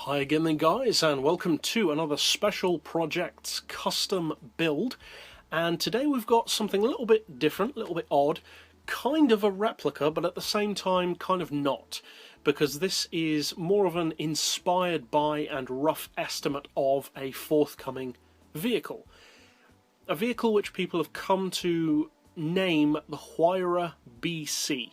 Hi again then guys, and welcome to another special projects custom build. And today we've got something a little bit different, a little bit odd, kind of a replica but at the same time kind of not, because this is more of an inspired by and rough estimate of a forthcoming vehicle. A vehicle which people have come to name the Huayra BC,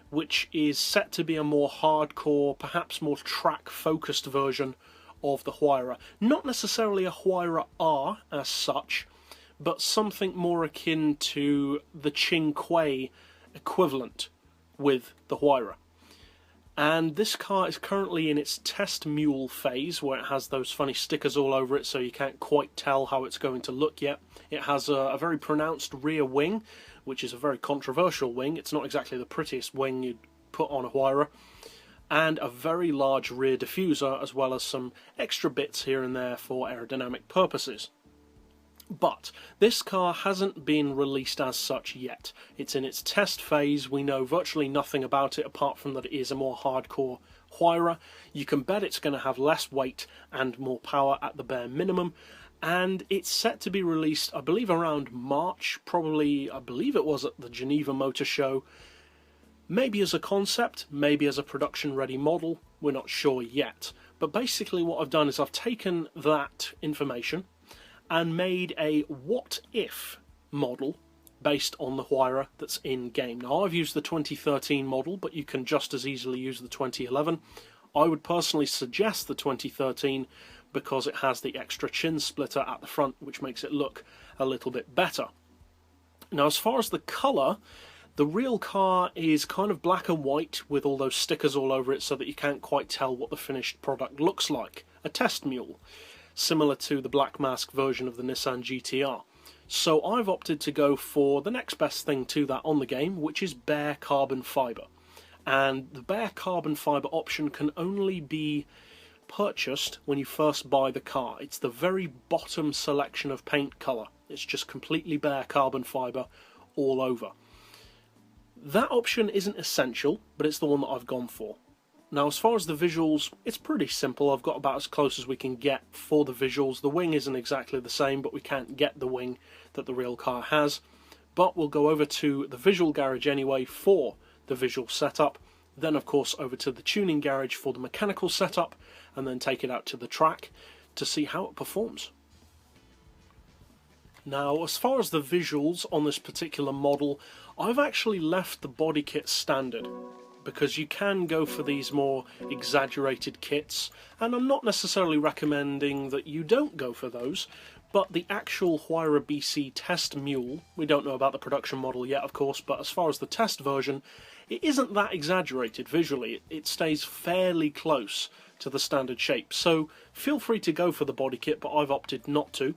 which is set to be a more hardcore, perhaps more track-focused version of the Huayra. Not necessarily a Huayra R as such, but something more akin to the Qingque equivalent with the Huayra. And this car is currently in its test mule phase, where it has those funny stickers all over it, so you can't quite tell how it's going to look yet. It has a very pronounced rear wing, which is a very controversial wing. It's not exactly the prettiest wing you'd put on a Huayra. And a very large rear diffuser, as well as some extra bits here and there for aerodynamic purposes. But this car hasn't been released as such yet. It's in its test phase. We know virtually nothing about it apart from that it is a more hardcore Huayra. You can bet it's going to have less weight and more power at the bare minimum. And it's set to be released, I believe, around March, probably, I believe it was at the Geneva Motor Show. Maybe as a concept, maybe as a production-ready model, we're not sure yet. But basically what I've done is I've taken that information and made a what-if model based on the Huayra that's in-game. Now, I've used the 2013 model, but you can just as easily use the 2011. I would personally suggest the 2013 because it has the extra chin splitter at the front, which makes it look a little bit better. Now, as far as the colour, the real car is kind of black and white with all those stickers all over it so that you can't quite tell what the finished product looks like. A test mule, similar to the black mask version of the Nissan GTR. So I've opted to go for the next best thing to that on the game, which is bare carbon fibre. And the bare carbon fibre option can only be purchased when you first buy the car. It's the very bottom selection of paint colour. It's just completely bare carbon fibre all over. That option isn't essential, but it's the one that I've gone for. Now, as far as the visuals, it's pretty simple. I've got about as close as we can get for the visuals. The wing isn't exactly the same, but we can't get the wing that the real car has. But we'll go over to the visual garage anyway for the visual setup. Then, of course, over to the tuning garage for the mechanical setup, and then take it out to the track to see how it performs. Now, as far as the visuals on this particular model, I've actually left the body kit standard, because you can go for these more exaggerated kits, and I'm not necessarily recommending that you don't go for those, but the actual Huayra BC test mule, we don't know about the production model yet of course, but as far as the test version, it isn't that exaggerated visually. It stays fairly close to the standard shape, so feel free to go for the body kit, but I've opted not to.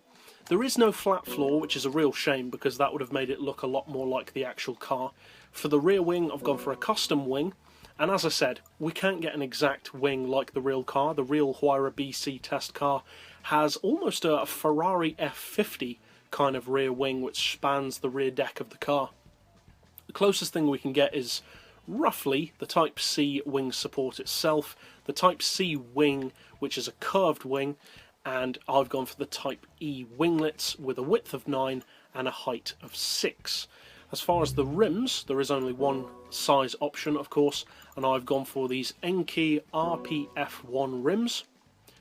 There is no flat floor, which is a real shame because that would have made it look a lot more like the actual car. For the rear wing, I've gone for a custom wing, and as I said, we can't get an exact wing like the real car. The real Huayra BC test car has almost a Ferrari F50 kind of rear wing which spans the rear deck of the car. The closest thing we can get is roughly the Type C wing support itself, the Type C wing, which is a curved wing, and I've gone for the Type E winglets with a width of 9 and a height of 6. As far as the rims, there is only one size option of course, and I've gone for these Enkei RPF1 rims,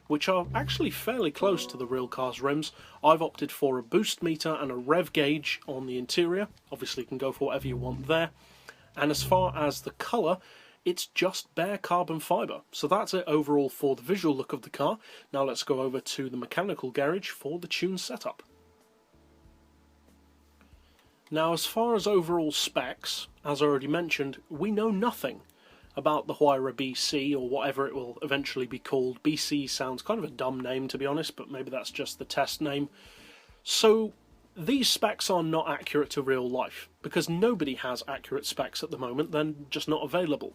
which are actually fairly close to the real car's rims. I've opted for a boost meter and a rev gauge on the interior. Obviously you can go for whatever you want there. And as far as the colour, it's just bare carbon fibre. So that's it overall for the visual look of the car. Now let's go over to the mechanical garage for the tune setup. Now, as far as overall specs, as I already mentioned, we know nothing about the Huayra BC, or whatever it will eventually be called. BC sounds kind of a dumb name, to be honest, but maybe that's just the test name. So these specs are not accurate to real life, because nobody has accurate specs at the moment. They're just not available.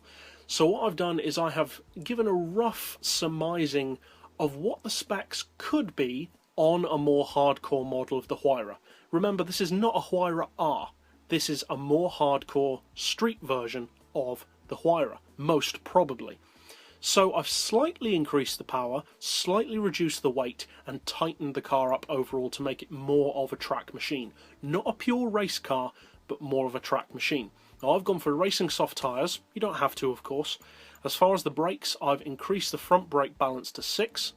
So what I've done is I have given a rough surmising of what the specs could be on a more hardcore model of the Huayra. Remember, this is not a Huayra R. This is a more hardcore street version of the Huayra, most probably. So I've slightly increased the power, slightly reduced the weight, and tightened the car up overall to make it more of a track machine. Not a pure race car, but more of a track machine. Now I've gone for racing soft tyres. You don't have to, of course. As far as the brakes, I've increased the front brake balance to 6.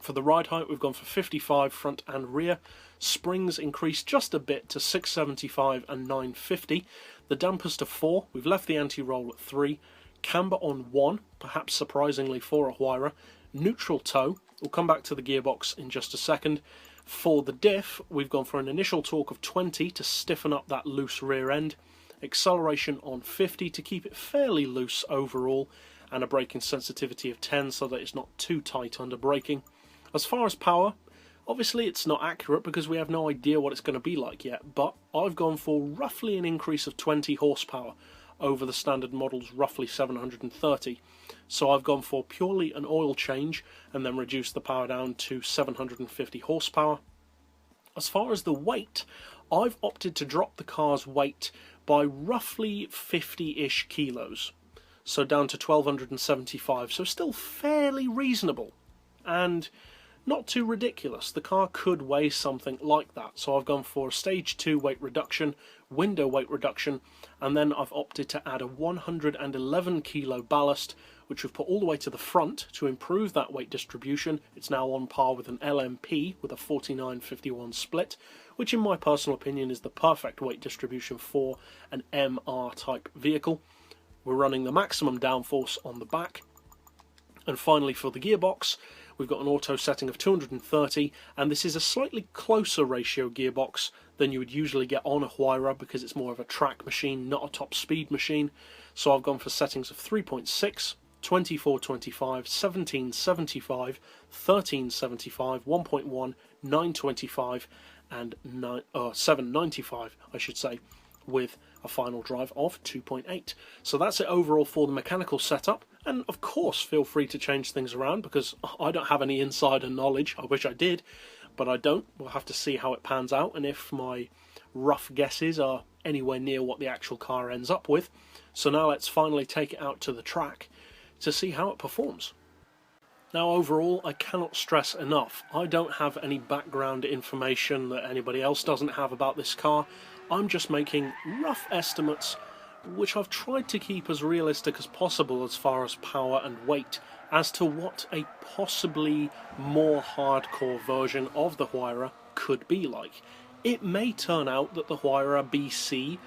For the ride height, we've gone for 55 front and rear. Springs increased just a bit to 675 and 950. The dampers to 4. We've left the anti-roll at 3. Camber on 1, perhaps surprisingly for a Huayra. Neutral toe. We'll come back to the gearbox in just a second. For the diff, we've gone for an initial torque of 20 to stiffen up that loose rear end. Acceleration on 50 to keep it fairly loose overall, and a braking sensitivity of 10 so that it's not too tight under braking. As far as power, obviously it's not accurate because we have no idea what it's going to be like yet, but I've gone for roughly an increase of 20 horsepower over the standard model's roughly 730. So I've gone for purely an oil change and then reduced the power down to 750 horsepower. As far as the weight, I've opted to drop the car's weight by roughly 50-ish kilos, so down to 1275, so still fairly reasonable and not too ridiculous. The car could weigh something like that, so I've gone for a stage 2 weight reduction, window weight reduction, and then I've opted to add a 111 kilo ballast, which we've put all the way to the front to improve that weight distribution. It's now on par with an LMP with a 49-51 split, which in my personal opinion is the perfect weight distribution for an MR type vehicle. We're running the maximum downforce on the back. And finally, for the gearbox, we've got an auto setting of 230, and this is a slightly closer ratio gearbox than you would usually get on a Huayra because it's more of a track machine, not a top speed machine. So I've gone for settings of 3.6, 2425, 1775, 1375, 1.1, 925 and 795, I should say, with a final drive of 2.8. So that's it overall for the mechanical setup, and of course feel free to change things around because I don't have any insider knowledge. I wish I did, but I don't. We'll have to see how it pans out and if my rough guesses are anywhere near what the actual car ends up with. So now let's finally take it out to the track to see how it performs. Now overall, I cannot stress enough, I don't have any background information that anybody else doesn't have about this car. I'm just making rough estimates, which I've tried to keep as realistic as possible as far as power and weight, as to what a possibly more hardcore version of the Huayra could be like. It may turn out that the Huayra BC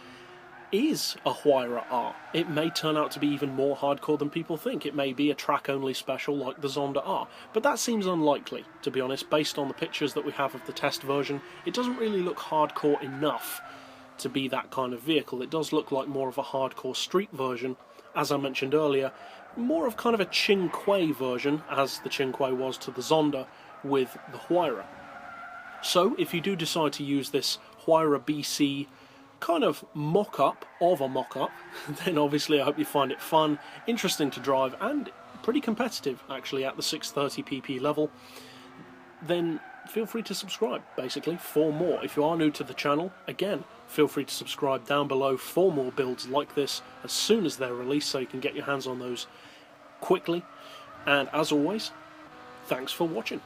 is a Huayra R. It may turn out to be even more hardcore than people think. It may be a track-only special like the Zonda R, but that seems unlikely, to be honest, based on the pictures that we have of the test version. It doesn't really look hardcore enough to be that kind of vehicle. It does look like more of a hardcore street version, as I mentioned earlier, more of kind of a Chinquay version, as the Chinquay was to the Zonda with the Huayra. So if you do decide to use this Huayra BC kind of mock-up of a mock-up, then obviously I hope you find it fun, interesting to drive, and pretty competitive actually at the 630 pp level. Then feel free to subscribe, basically, for more. If you are new to the channel, again, feel free to subscribe down below for more builds like this as soon as they're released, so you can get your hands on those quickly. And as always, thanks for watching.